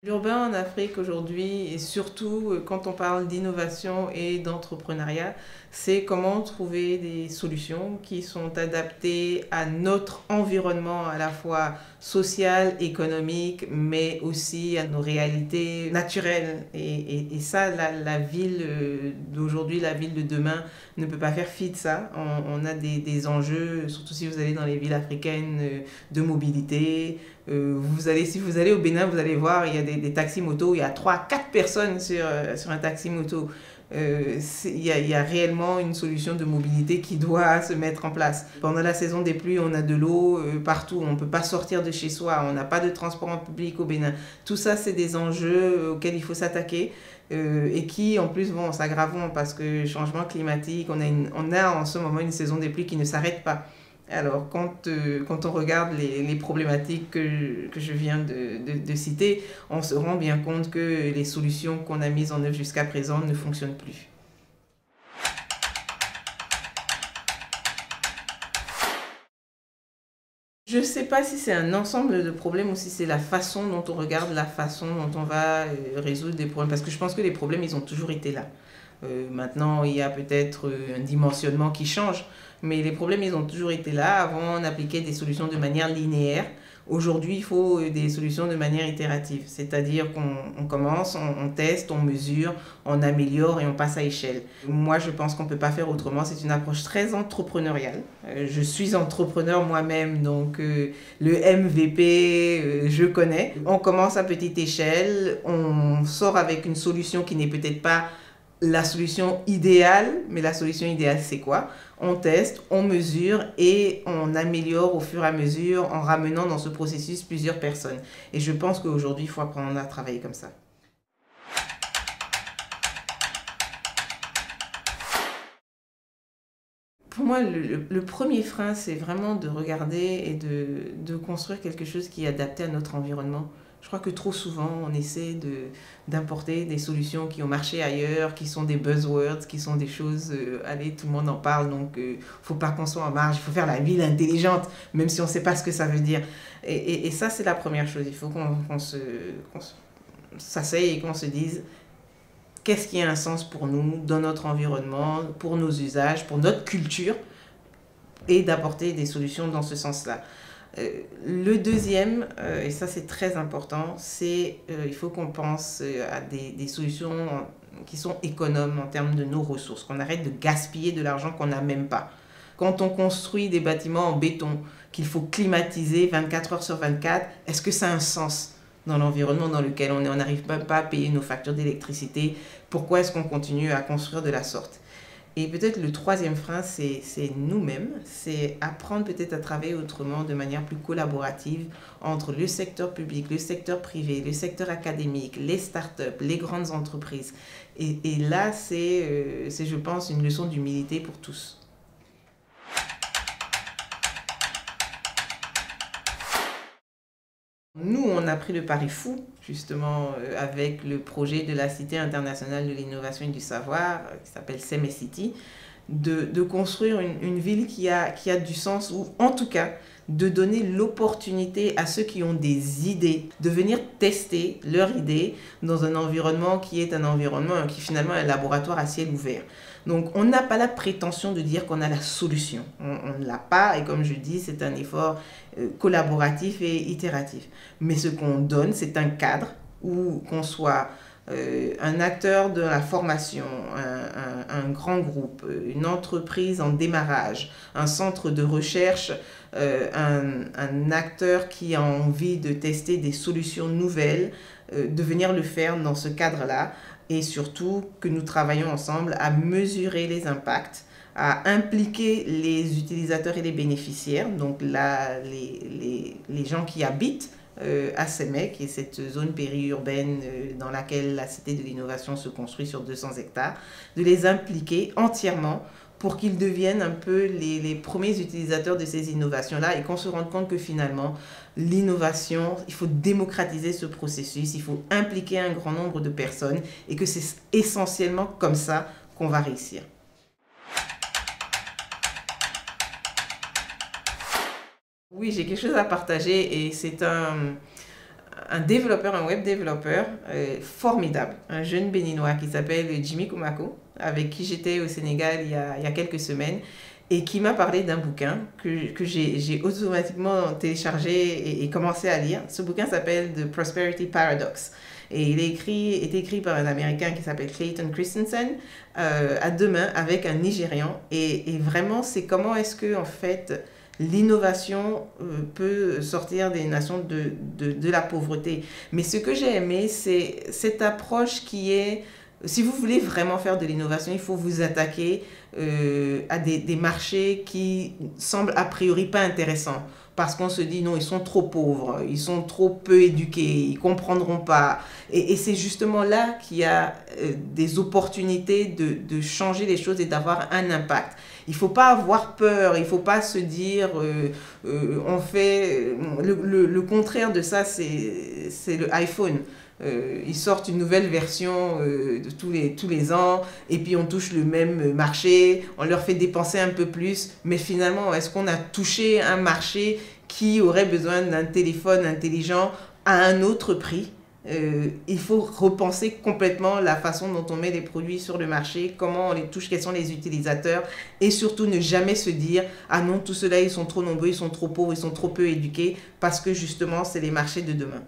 L'urbain en Afrique aujourd'hui, et surtout quand on parle d'innovation et d'entrepreneuriat, c'est comment trouver des solutions qui sont adaptées à notre environnement à la fois social, économique, mais aussi à nos réalités naturelles. Et ça, la ville d'aujourd'hui, la ville de demain ne peut pas faire fi de ça. On a des enjeux, surtout si vous allez dans les villes africaines, de mobilité. Si vous allez au Bénin, vous allez voir, il y a des taxis motos, il y a 3 4 personnes sur un taxi moto. Il y a réellement une solution de mobilité qui doit se mettre en place. Pendant la saison des pluies, on a de l'eau partout, on ne peut pas sortir de chez soi, on n'a pas de transport en public au Bénin. Tout ça, c'est des enjeux auxquels il faut s'attaquer et qui, en plus, vont s'aggravant parce que changement climatique, on a en ce moment une saison des pluies qui ne s'arrête pas. Alors, quand on regarde les problématiques que je viens de citer, on se rend bien compte que les solutions qu'on a mises en œuvre jusqu'à présent ne fonctionnent plus. Je ne sais pas si c'est un ensemble de problèmes ou si c'est la façon dont on regarde, la façon dont on va résoudre des problèmes. Parce que je pense que les problèmes, ils ont toujours été là. Maintenant, il y a peut-être un dimensionnement qui change, mais les problèmes, ils ont toujours été là. Avant, on appliquait des solutions de manière linéaire. Aujourd'hui, il faut des solutions de manière itérative, c'est-à-dire qu'on commence, on teste, on mesure, on améliore et on passe à échelle. Moi, je pense qu'on ne peut pas faire autrement. C'est une approche très entrepreneuriale. Je suis entrepreneur moi-même, donc le MVP, je connais. On commence à petite échelle, on sort avec une solution qui n'est peut-être pas la solution idéale, mais la solution idéale, c'est quoi? On teste, on mesure et on améliore au fur et à mesure en ramenant dans ce processus plusieurs personnes. Et je pense qu'aujourd'hui, il faut apprendre à travailler comme ça. Pour moi, le premier frein, c'est vraiment de regarder et de construire quelque chose qui est adapté à notre environnement. Je crois que trop souvent, on essaie d'importer des solutions qui ont marché ailleurs, qui sont des buzzwords, qui sont des choses, allez, tout le monde en parle, donc il ne faut pas qu'on soit en marge, il faut faire la ville intelligente, même si on ne sait pas ce que ça veut dire. Et ça, c'est la première chose. Il faut qu'on s'asseye et qu'on se dise, qu'est-ce qui a un sens pour nous, dans notre environnement, pour nos usages, pour notre culture, et d'apporter des solutions dans ce sens-là. Le deuxième, et ça c'est très important, c'est il faut qu'on pense à des solutions qui sont économes en termes de nos ressources, qu'on arrête de gaspiller de l'argent qu'on n'a même pas. Quand on construit des bâtiments en béton qu'il faut climatiser 24 heures sur 24, est-ce que ça a un sens dans l'environnement dans lequel on est? On n'arrive même pas à payer nos factures d'électricité. Pourquoi est-ce qu'on continue à construire de la sorte? Et peut-être le troisième frein, c'est nous-mêmes, c'est apprendre peut-être à travailler autrement, de manière plus collaborative, entre le secteur public, le secteur privé, le secteur académique, les startups, les grandes entreprises. Et là, c'est, je pense, une leçon d'humilité pour tous. Nous, on a pris le pari fou, justement, avec le projet de la Cité internationale de l'innovation et du savoir, qui s'appelle CEMECity, de construire une ville qui a du sens, ou en tout cas, de donner l'opportunité à ceux qui ont des idées de venir tester leurs idées dans un environnement qui est un environnement qui finalement est un laboratoire à ciel ouvert. Donc on n'a pas la prétention de dire qu'on a la solution. On ne l'a pas et comme je dis, c'est un effort collaboratif et itératif. Mais ce qu'on donne, c'est un cadre où qu'on soit un acteur de la formation, un grand groupe, une entreprise en démarrage, un centre de recherche, un acteur qui a envie de tester des solutions nouvelles, de venir le faire dans ce cadre-là et surtout que nous travaillons ensemble à mesurer les impacts, à impliquer les utilisateurs et les bénéficiaires, donc là, les gens qui habitent à Sémé, qui est cette zone périurbaine dans laquelle la Cité de l'innovation se construit sur 200 hectares, de les impliquer entièrement pour qu'ils deviennent un peu les premiers utilisateurs de ces innovations-là et qu'on se rende compte que finalement, l'innovation, il faut démocratiser ce processus, il faut impliquer un grand nombre de personnes et que c'est essentiellement comme ça qu'on va réussir. Oui, j'ai quelque chose à partager et c'est un développeur, un web développeur formidable, un jeune béninois qui s'appelle Jimmy Kumako, avec qui j'étais au Sénégal il y a quelques semaines, et qui m'a parlé d'un bouquin que j'ai automatiquement téléchargé et commencé à lire. Ce bouquin s'appelle The Prosperity Paradox. Et il est écrit par un Américain qui s'appelle Clayton Christensen, à deux mains avec un Nigérian. Et vraiment, c'est comment est-ce que, en fait, l'innovation peut sortir des nations de la pauvreté. Mais ce que j'ai aimé, c'est cette approche qui est, si vous voulez vraiment faire de l'innovation, il faut vous attaquer à des marchés qui semblent a priori pas intéressants. Parce qu'on se dit non, ils sont trop pauvres, ils sont trop peu éduqués, ils comprendront pas. Et c'est justement là qu'il y a des opportunités de changer les choses et d'avoir un impact. Il ne faut pas avoir peur, il ne faut pas se dire on fait... Le contraire de ça, c'est le iPhone. Ils sortent une nouvelle version tous les ans et puis on touche le même marché, on leur fait dépenser un peu plus, mais finalement, est-ce qu'on a touché un marché qui aurait besoin d'un téléphone intelligent à un autre prix? Il faut repenser complètement la façon dont on met les produits sur le marché, comment on les touche, quels sont les utilisateurs, et surtout ne jamais se dire « Ah non, tout cela, ils sont trop nombreux, ils sont trop pauvres, ils sont trop peu éduqués », parce que justement, c'est les marchés de demain.